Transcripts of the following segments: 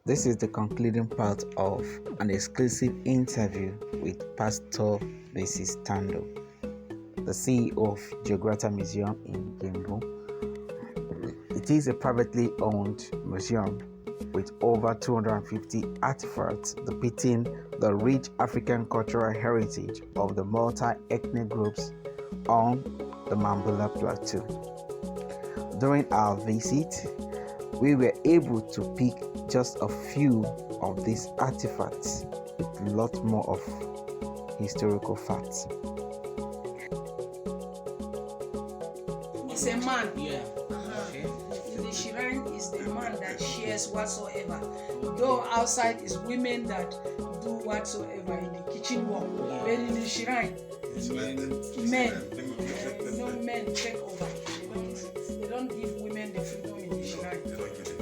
This is the concluding part of an exclusive interview with Pastor Mrs. Tando, the CEO of GEOGRATA Museum in Gembu. It is a privately owned museum with over 250 artifacts depicting the rich African cultural heritage of the multi-ethnic groups on the Mambilla plateau. During our visit, we were able to pick just a few of these artifacts with a lot more of historical facts. It's a man. Yeah. In the shrine is the man that shares whatsoever. Though outside is women that do whatsoever in the kitchen work. But in the shrine, men take over. They don't give women the freedom in the shrine.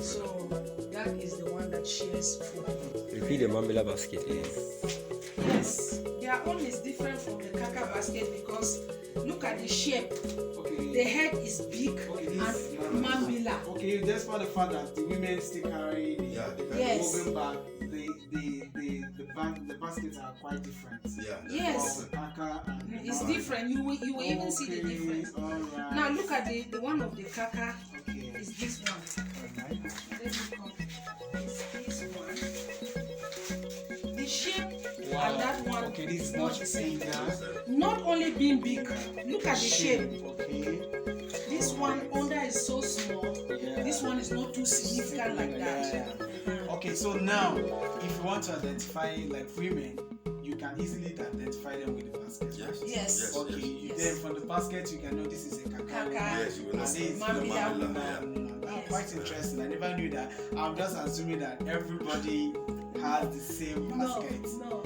So that is the one that shares food. Repeat the Mambilla basket. Yes. Their own is different from the kaka basket because look at the shape. Okay. The head is big and Mambilla. Okay, that's for the fact that the women still carry moving back. The baskets are quite different. Yes. It's different. You will even see the difference. Right. Now look at the one of the kaka. Okay. Is this one. Right. Let me come. It's this one. The shape and that one. Okay, this is not the same. Not only being big. Look at the shape. Okay. This one under is so small. Yeah. This one is not too significant like that. Okay, so now if you want to identify like women, you can easily identify them with the basket. Yes. Okay. Then from the basket you can know this is a kaka. Yes, and this is That's quite interesting. I never knew that. I'm just assuming that everybody has the same basket. No.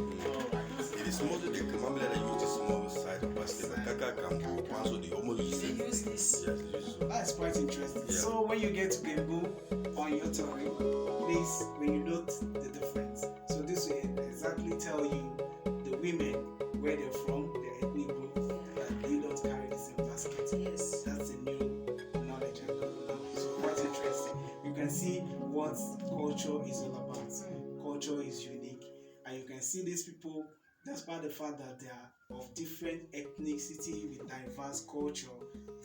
It is mostly the Mambilla that use the small side of basket. The kaka can go one, so they almost use the same. Use this. Yes, that's quite interesting. Yeah. So when you get to Gembu on your touring, please, when you note the difference, so this will exactly tell you the women where they're from, their ethnic group, that they don't carry the same basket. Yes. That's a new knowledge I got now. So quite interesting. You can see what culture is all about. Culture is unique, and you can see these people. Despite the fact that they are of different ethnicity with diverse culture,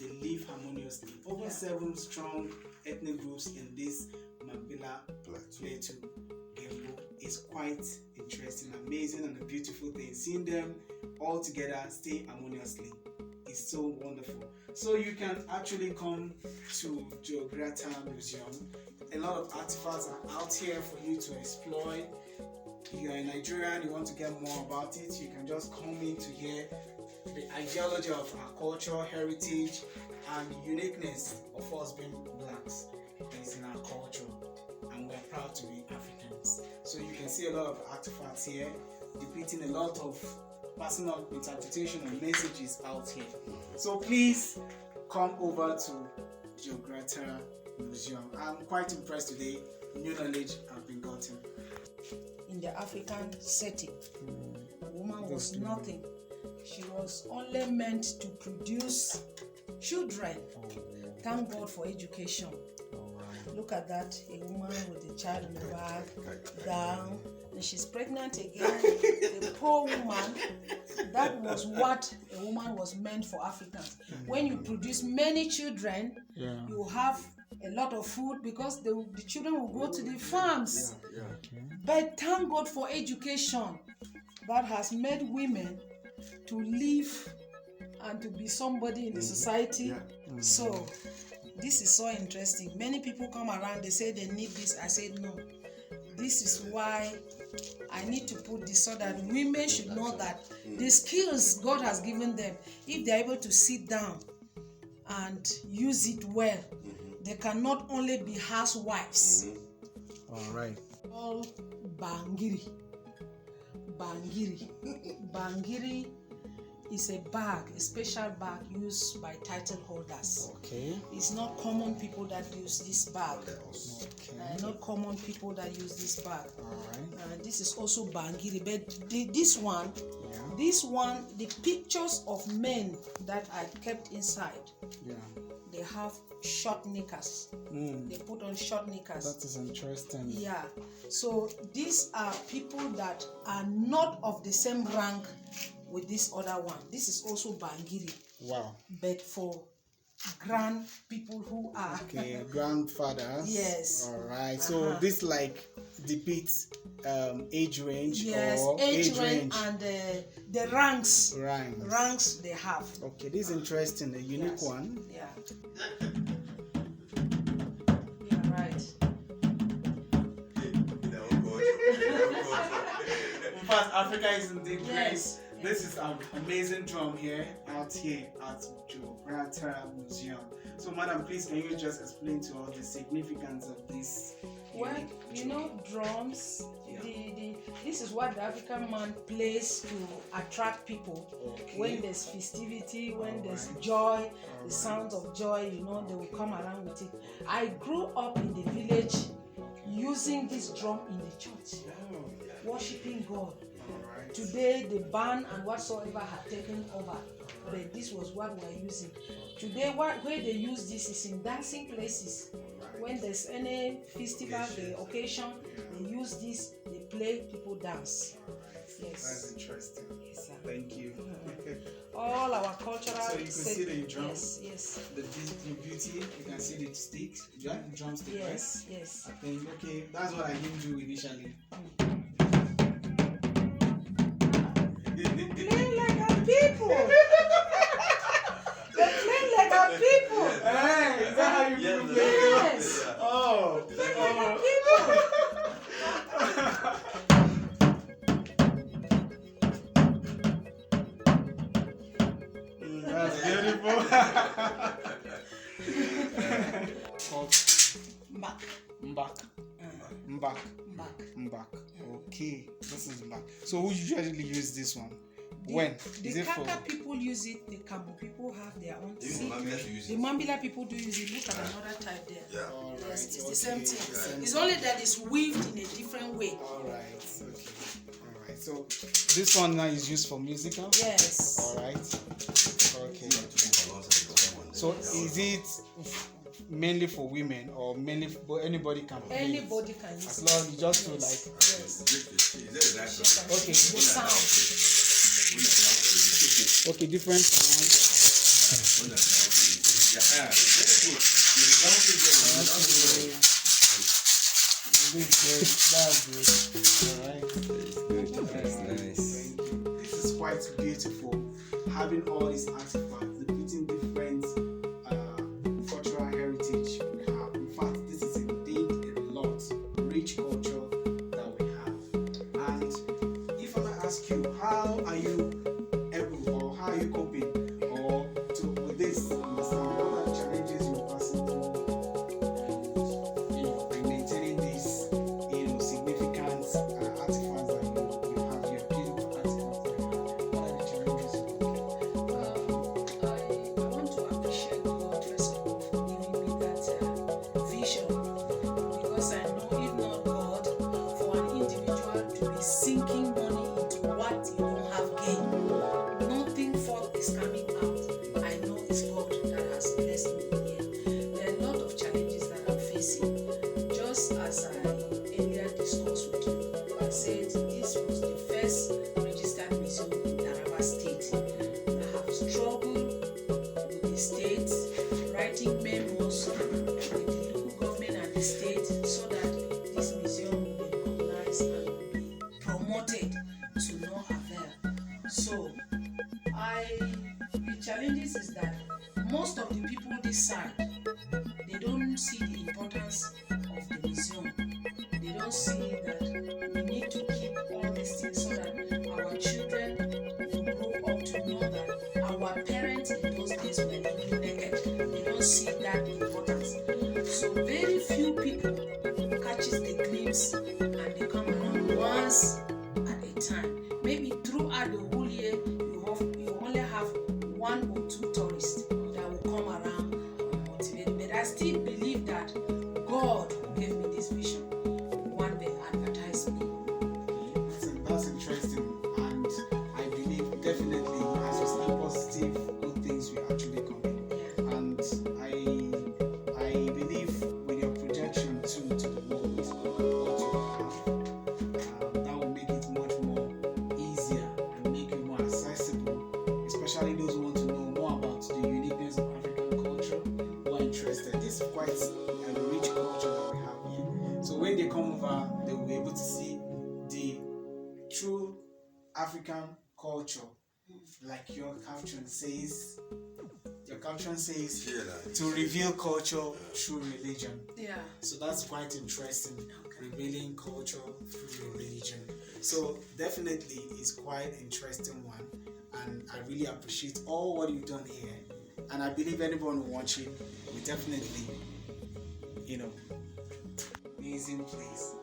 they live harmoniously. Over 7 strong ethnic groups in this Mambilla plateau. Gembu is quite interesting, amazing, and a beautiful thing. Seeing them all together stay harmoniously is so wonderful. So you can actually come to GEOGRATA Museum. A lot of artifacts are out here for you to exploit. If you are a Nigerian, you want to get more about it, you can just come in to hear the ideology of our culture, heritage, and the uniqueness of us being blacks is in our culture, and we're proud to be Africans. So you can see a lot of artifacts here depicting a lot of personal interpretation and messages out here. So please come over to GEOGRATA Museum. I'm quite impressed today. New knowledge have been gotten. In the African setting, a woman was nothing. She was only meant to produce children. Thank God for education. Look at that, a woman with a child in the bag, down, and she's pregnant again. The poor woman, that was what a woman was meant for Africans. When you produce many children, you have a lot of food because the children will go to the farms. But thank God for education that has made women to live and to be somebody in the society. So this is so interesting. Many people come around, they say they need this. I said no. This is why I need to put this so that women should know that the skills God has given them, if they're able to sit down and use it well, they can not only be housewives. All right. All bangiri. Bangiri is a bag, a special bag used by title holders. Okay. It's not common people that use this bag. Okay. Not common people that use this bag. All right. This is also bangiri, but this one, the pictures of men that are kept inside. Yeah. They have short knickers. They put on short knickers. That is interesting. Yeah. So these are people that are not of the same rank with this other one. This is also bangiri. Wow. But for grand people who are grandfathers. Yes. All right. So this like depicts age range. Yes, or age range and the ranks they have. Okay, this is interesting. A unique one. Yeah. Yeah, right. In fact, Africa is indeed great. Yes. This is an amazing drum here at GEOGRATA Museum. So, madam, please can you just explain to us the significance of this? Well, you know, drums. This is what the African man plays to attract people. Okay. When there's festivity, when there's joy, the sound of joy, you know, they will come around with it. I grew up in the village using this drum in the church, worshiping God. Today, the band and whatsoever have taken over, but this was what we are using. Today, where they use this is in dancing places. When there's any festival, the occasion, they use this, they play, people dance. Yes. That's interesting. Yes, sir. Thank you. All our cultural. So you can see the drum. Yes. The beauty. You can see the sticks. You have the drumstick, Yes. right? Yes. I think okay. That's what I didn't do initially. Play like our people. They play like our people. Hey, is that how you play? Yes. Oh. Play like our people. That's beautiful. Back. Mbak. Okay, this is Mbak. So who usually use this one? When? The Is it for? Kaka people use it, the Kambu people have their own. Even Mambilla to use The it. Mambilla people do use it. Look at another type there. Yeah. All Yes, right, it's the okay. same thing. Same It's thing. only that it's weaved in a different way. All right. Okay. All right. So this one now is used for musical. Yes. All right. Okay. So is it mainly for women or mainly for anybody can play? Anybody can use As it. long as you just to like. Yes. Okay. The sound. Okay, different sounds. That's good. All right. That's nice. This is quite beautiful. Having all these artifacts, depicting different cultural heritage we have. In fact, this is indeed a lot, rich culture that we have. And if I may ask you, how are you able, or how are you coping, or with this? What are the challenges you're passing through? In maintaining these, significant artifacts that you have, your beautiful artifacts that you have. What are the challenges you have? I want to appreciate God first of all for giving me that vision, because I know if not God, for an individual to be sinking money into what you don't have gain, nothing forth is coming out. I know it's God that has blessed me here. There are a lot of challenges that I'm facing. Just as I earlier discussed with you, I said this was the first registered museum in Taraba State. I have struggled with the state, writing memos with the local government and the state so that this museum will be recognized and will be promoted to no avail. So, the challenges is that most of the people this side, they don't see the importance of the museum. They don't see that we need to keep all these things so that our children will grow up to know that our parents in those days were living naked. They don't see that importance. So very few people catches the glimpse and they come around once at a time. Maybe throughout the whole year, you only have 1 or 2 tourists that will come around and motivate. But I still believe that God who gave me this vision one day advertised me. That's interesting, and I believe definitely as you say positive good things will actually come in. And I interested. This is quite a rich culture that we have here. So when they come over, they will be able to see the true African culture, like your caption says. Your caption says to reveal culture through religion. Yeah. So that's quite interesting. Revealing culture through religion. So definitely it's quite interesting one, and I really appreciate all what you've done here. And I believe anyone watching will definitely, amazing place.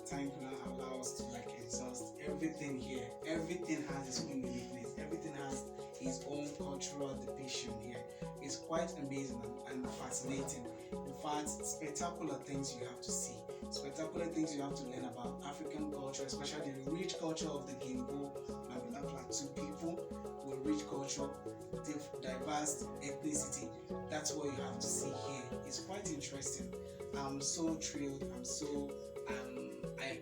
Thank you for allowing us to exhaust everything here. Everything has its own uniqueness. Everything has its own cultural depiction here. It's quite amazing and fascinating. In fact, spectacular things you have to see. Spectacular things you have to learn about African culture, especially the rich culture of the Gembu, Mambilla plateau people, with rich culture, diverse ethnicity. That's what you have to see here. It's quite interesting. I'm so thrilled.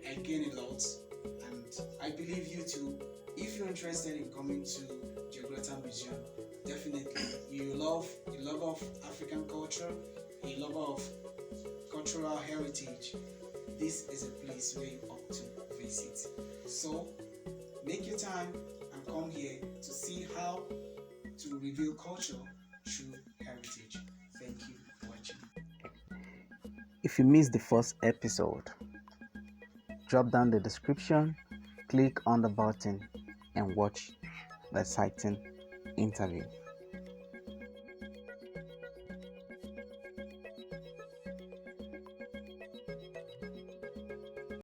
I gain a lot, and I believe you too. If you're interested in coming to GEOGRATA Museum, definitely you love of African culture, a lover of cultural heritage, this is a place where you ought to visit. So make your time and come here to see how to reveal culture through heritage. Thank you for watching. If you missed the first episode, drop down the description, click on the button and watch the exciting interview.